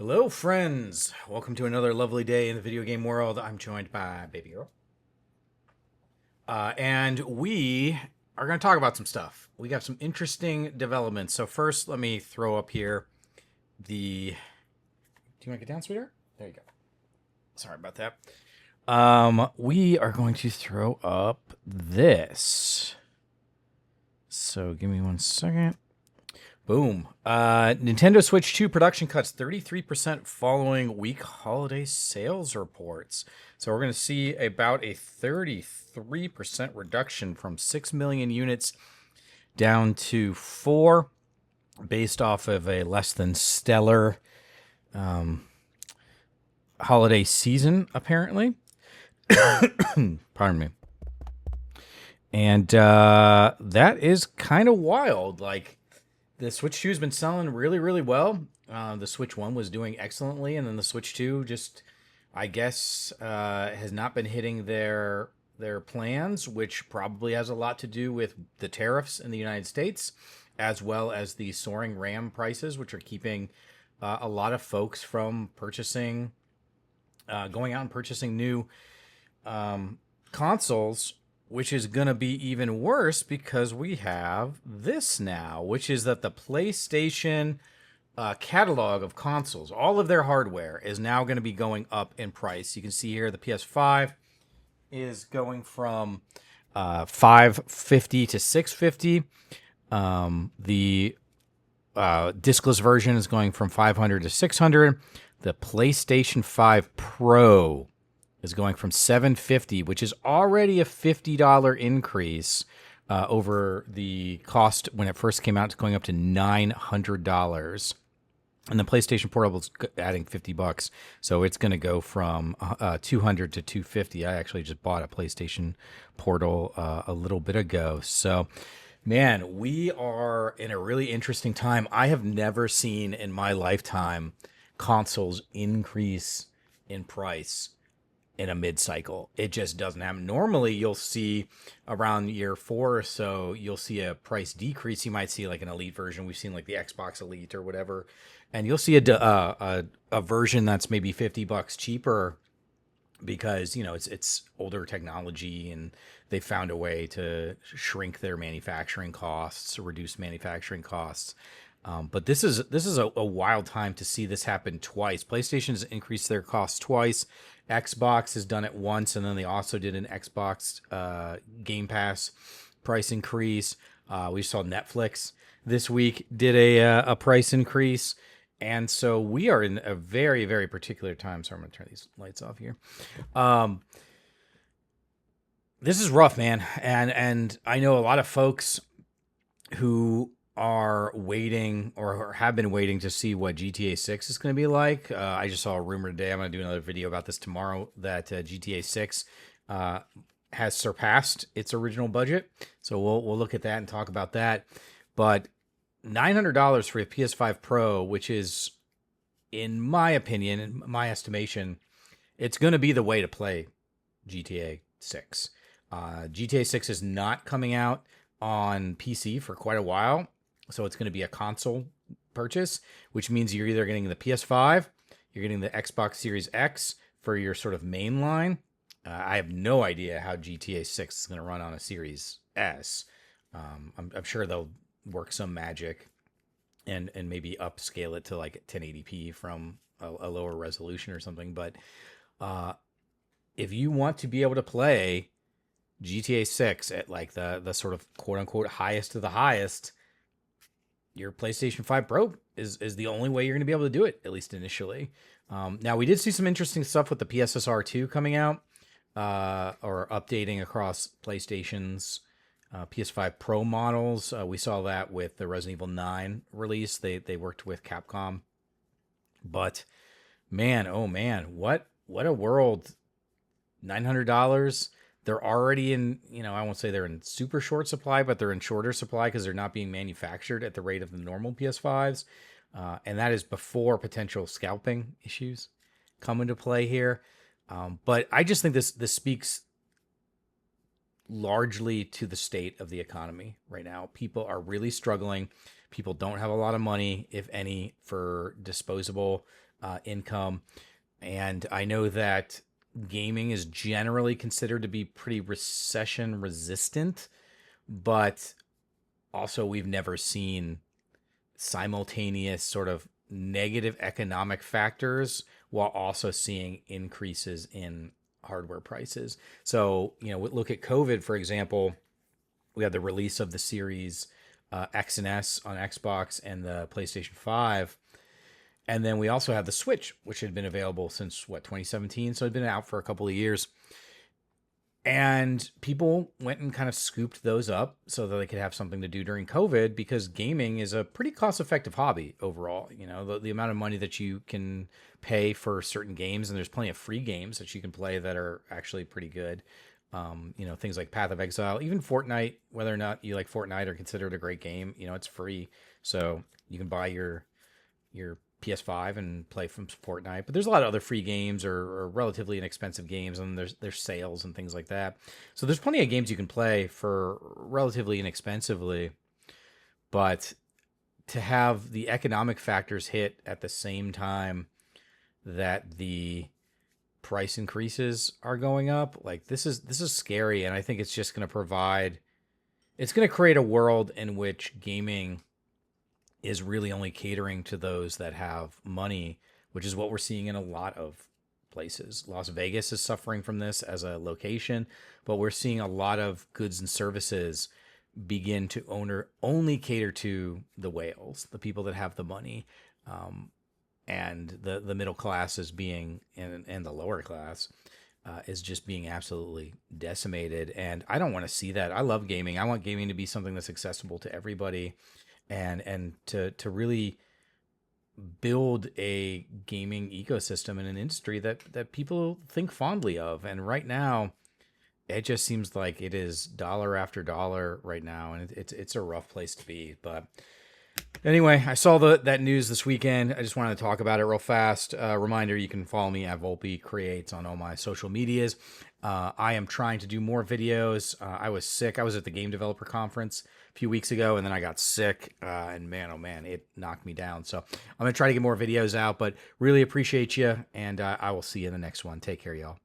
Hello, friends. Welcome to another lovely day in the video game world. I'm joined by Baby Girl. And we are going to talk about some stuff. We got some interesting developments. So, first, let me throw up here the. Do you want to get down, sweetheart? There you go. Sorry about that. We are going to throw up this. So, give me 1 second. Boom. Nintendo Switch 2 production cuts 33% following weak holiday sales reports. So we're going to see about a 33% reduction from 6 million units down to 4, based off of a less than stellar holiday season, apparently. Pardon me. And that is kind of wild. Like, the Switch 2 has been selling really, really well. The Switch 1 was doing excellently, and then the Switch 2 just, I guess, has not been hitting their plans, which probably has a lot to do with the tariffs in the United States, as well as the soaring RAM prices, which are keeping a lot of folks from purchasing, going out and purchasing new consoles, which is going to be even worse because we have this now, which is that the PlayStation catalog of consoles, all of their hardware, is now going to be going up in price. You can see here the PS5 is going from $550 to $650. The discless version is going from $500 to $600. The PlayStation 5 Pro is going from $750, which is already a $50 increase over the cost when it first came out, to going up to $900. And the PlayStation Portable is adding $50, so it's going to go from $200 to $250. I actually just bought a PlayStation Portal a little bit ago. So, man, we are in a really interesting time. I have never seen in my lifetime consoles increase in price in a mid-cycle. It just doesn't happen. Normally, you'll see around year 4 or so, you'll see a price decrease. You might see like an Elite version. We've seen like the Xbox Elite or whatever, and you'll see a version that's maybe $50 cheaper because it's older technology and they found a way to shrink their manufacturing costs, reduce manufacturing costs. But this is a wild time to see this happen twice. PlayStation's increased their costs twice. Xbox has done it once, and then they also did an Xbox Game Pass price increase. We saw Netflix this week did a price increase. And so we are in a very, very particular time. So I'm going to turn these lights off here. This is rough, man. And I know a lot of folks who are waiting or have been waiting to see what GTA 6 is going to be like. I just saw a rumor today. I'm going to do another video about this tomorrow, that GTA 6 has surpassed its original budget. So we'll look at that and talk about that. But $900 for a PS5 Pro, which is, in my opinion, in my estimation, it's going to be the way to play GTA 6. GTA 6 is not coming out on PC for quite a while. So it's going to be a console purchase, which means you're either getting the PS5, you're getting the Xbox Series X for your sort of main line. I have no idea how GTA 6 is going to run on a Series S. I'm sure they'll work some magic and maybe upscale it to like 1080p from a lower resolution or something. But if you want to be able to play GTA 6 at like the sort of quote unquote highest of the highest, your PlayStation 5 Pro is the only way you're going to be able to do it, at least initially. Now, we did see some interesting stuff with the PSSR 2 coming out, or updating across PlayStation's PS5 Pro models. We saw that with the Resident Evil 9 release. They worked with Capcom. But, man, oh man, what a world. $900. They're already in, I won't say they're in super short supply, but they're in shorter supply because they're not being manufactured at the rate of the normal PS5s. And that is before potential scalping issues come into play here. But I just think this speaks largely to the state of the economy right now. People are really struggling. People don't have a lot of money, if any, for disposable income. And I know that gaming is generally considered to be pretty recession resistant, but also we've never seen simultaneous sort of negative economic factors while also seeing increases in hardware prices. So, look at COVID, for example. We had the release of the Series X and S on Xbox and the PlayStation 5. And then we also had the Switch, which had been available since 2017. So it had been out for a couple of years. And people went and kind of scooped those up so that they could have something to do during COVID, because gaming is a pretty cost-effective hobby overall. The amount of money that you can pay for certain games, and there's plenty of free games that you can play that are actually pretty good. Things like Path of Exile, even Fortnite, whether or not you like Fortnite or consider it a great game, it's free. So you can buy your PS5 and play from Fortnite. But there's a lot of other free games or relatively inexpensive games, and there's sales and things like that. So there's plenty of games you can play for relatively inexpensively. But to have the economic factors hit at the same time that the price increases are going up, like this is scary. And I think it's just going to create a world in which gaming is really only catering to those that have money, which is what we're seeing in a lot of places. Las Vegas is suffering from this as a location, but we're seeing a lot of goods and services begin to only cater to the whales, the people that have the money, and the middle class is being, and the lower class is just being absolutely decimated. And I don't want to see that. I love gaming. I want gaming to be something that's accessible to everybody, and to really build a gaming ecosystem in an industry that people think fondly of. And right now, it just seems like it is dollar after dollar right now, and it's a rough place to be. But anyway, I saw that news this weekend. I just wanted to talk about it real fast. Reminder, you can follow me at Volpe Creates on all my social medias. I am trying to do more videos. I was sick. I was at the Game Developer Conference a few weeks ago, and then I got sick, and man, oh man, it knocked me down. So I'm going to try to get more videos out, but really appreciate you, and I will see you in the next one. Take care, y'all.